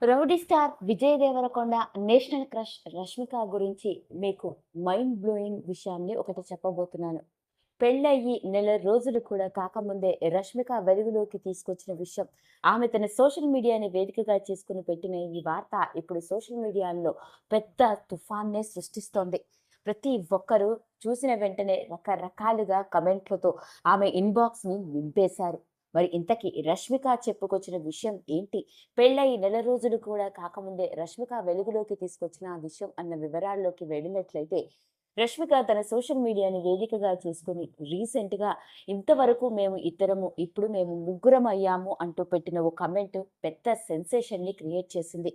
Rowdy star Vijay Devarakonda national crush Rashmika గురించి మీకు mind blowing విషయాన్ని ఒకటి చెప్పబోతున్నాను. పెళ్ళయ్యి నెల రోజులు కూడా కాకముందే రష్మిక వెలుగులోకి తీసుకొచ్చిన విషయం, ఆమె తన సోషల్ మీడియాని వేదికగా చేసుకుని పెట్టిన ఈ వార్త ఇప్పుడు సోషల్ మీడియాలో పెద్ద తుఫాన్నే సృష్టిస్తోంది. ప్రతి ఒక్కరూ చూసిన వెంటనే రకరకాలుగా కమెంట్లతో ఆమె ఇన్బాక్స్ని నింపేశారు. మరి ఇంతకీ రష్మిక చెప్పుకొచ్చిన విషయం ఏంటి? పెళ్ళై నెల రోజులు కూడా కాకముందే రష్మిక వెలుగులోకి తీసుకొచ్చిన ఆ విషయం అన్న వివరాల్లోకి వెళ్ళినట్లయితే, రష్మిక తన సోషల్ మీడియాని వేదికగా చేసుకొని రీసెంట్‌గా ఇంతవరకు మేము ఇద్దరము, ఇప్పుడు మేము ముగ్గురం అయ్యాము అంటూ పెట్టిన ఓ కామెంట్ పెద్ద సెన్సేషన్‌ని క్రియేట్ చేసింది.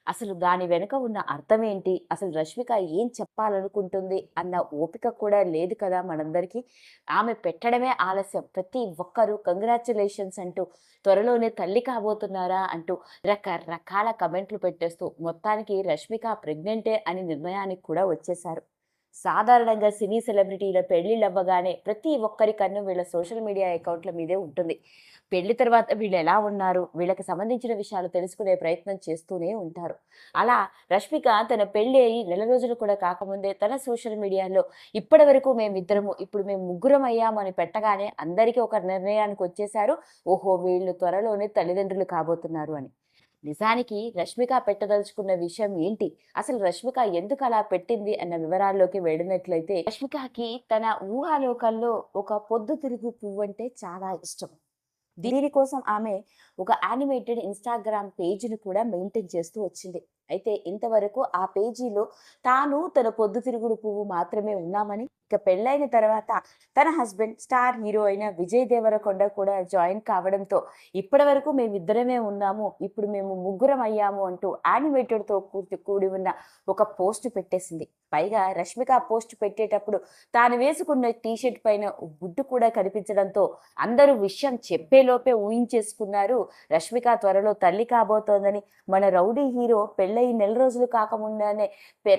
అసలు దాని వెనుక ఉన్న అర్థమేంటి? అసలు రష్మిక ఏం చెప్పాలనుకుంటుంది అన్న ఓపిక కూడా లేదు కదా మనందరికీ. ఆమె పెట్టడమే ఆలస్యం. ప్రతి ఒక్కరు కంగ్రాచ్యులేషన్స్ అంటూ, త్వరలోనే తల్లి కాబోతున్నారా అంటూ రకరకాల కమెంట్లు పెట్టేస్తూ మొత్తానికి రష్మిక ప్రెగ్నెంటే అని నిర్ణయానికి కూడా వచ్చేశారు. సాధారణంగా సినీ సెలబ్రిటీల పెళ్ళిళ్ళవ్వగానే ప్రతి ఒక్కరి కన్ను వీళ్ళ సోషల్ మీడియా అకౌంట్ల మీదే ఉంటుంది. పెళ్లి తర్వాత వీళ్ళు ఎలా ఉన్నారు, వీళ్ళకి సంబంధించిన విషయాలు తెలుసుకునే ప్రయత్నం చేస్తూనే ఉంటారు. అలా రష్మిక తన పెళ్లి అయ్యి నెల రోజులు కూడా కాకముందే తన సోషల్ మీడియాలో ఇప్పటివరకు మేమిద్దరము, ఇప్పుడు మేము ముగ్గురం అయ్యాము అని పెట్టగానే అందరికీ ఒక నిర్ణయానికి వచ్చేశారు. ఓహో! వీళ్ళు త్వరలోనే తల్లిదండ్రులు కాబోతున్నారు అని. నిజానికి రష్మిక పెట్టదలుచుకున్న విషయం ఏంటి? అసలు రష్మిక ఎందుకలా పెట్టింది అన్న వివరాల్లోకి వెళ్ళినట్లయితే, రష్మికకి తన ఊహాలోకంలో ఒక పొద్దుతిరుగు పువ్వంటే చాలా ఇష్టం. దీనికోసం ఆమె ఒక యానిమేటెడ్ ఇన్‌స్టాగ్రామ్ పేజ్‌ని కూడా మెయింటైన్ చేస్తూ వచ్చింది. అయితే ఇంతవరకు ఆ పేజీలో తాను, తన పొద్దుతిరుగుడు పువ్వు మాత్రమే ఉన్నామని, ఇక పెళ్లైన తర్వాత తన హస్బెండ్ స్టార్ హీరో అయిన విజయ్ దేవరకొండ కూడా జాయిన్ కావడంతో ఇప్పటివరకు మేమిద్దరమే ఉన్నాము, ఇప్పుడు మేము ముగ్గురం అయ్యాము అంటూ యానిమేటెడ్‌తో కూడి ఉన్న ఒక పోస్ట్ పెట్టేసింది. పైగా రష్మిక పోస్ట్ పెట్టేటప్పుడు తాను వేసుకున్న టీ షర్ట్ పైన గుడ్డు కూడా కనిపించడంతో అందరూ విషయం చెప్పేలోపే ఊహించేసుకున్నారు. రష్మిక త్వరలో తల్లి కాబోతోందని, మన రౌడీ హీరో పెళ్ళయి నెల రోజులు కాకముందానే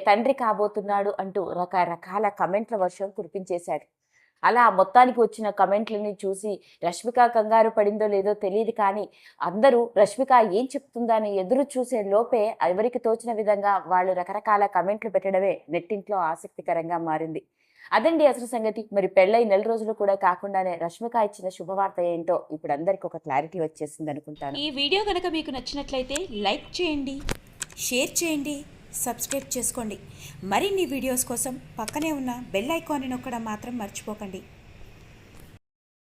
తండ్రి కాబోతున్నాడు అంటూ రకరకాల కమెంట్ల వర్షం కురిపించేశాడు. అలా మొత్తానికి వచ్చిన కమెంట్లని చూసి రష్మిక కంగారు పడిందో లేదో తెలీదు కానీ, అందరూ రష్మిక ఏం చెప్తుందా అని ఎదురు చూసే లోపే ఎవరికి తోచిన విధంగా వాళ్ళు రకరకాల కమెంట్లు పెట్టడమే నెట్టింట్లో ఆసక్తికరంగా మారింది. అదండి అసలు సంగతి. మరి పెళ్ళై నెల రోజులు కూడా కాకుండానే రష్మిక ఇచ్చిన శుభవార్త ఏంటో ఇప్పుడు అందరికి ఒక క్లారిటీ వచ్చేసిందనుకుంటాను. ఈ వీడియో గనక మీకు నచ్చినట్లయితే లైక్ చేయండి, షేర్ చేయండి, సబ్స్క్రైబ్ చేసుకోండి. మరిన్ని వీడియోస్ కోసం పక్కనే ఉన్న బెల్ ఐకాన్ని నొక్కడం మాత్రం మర్చిపోకండి.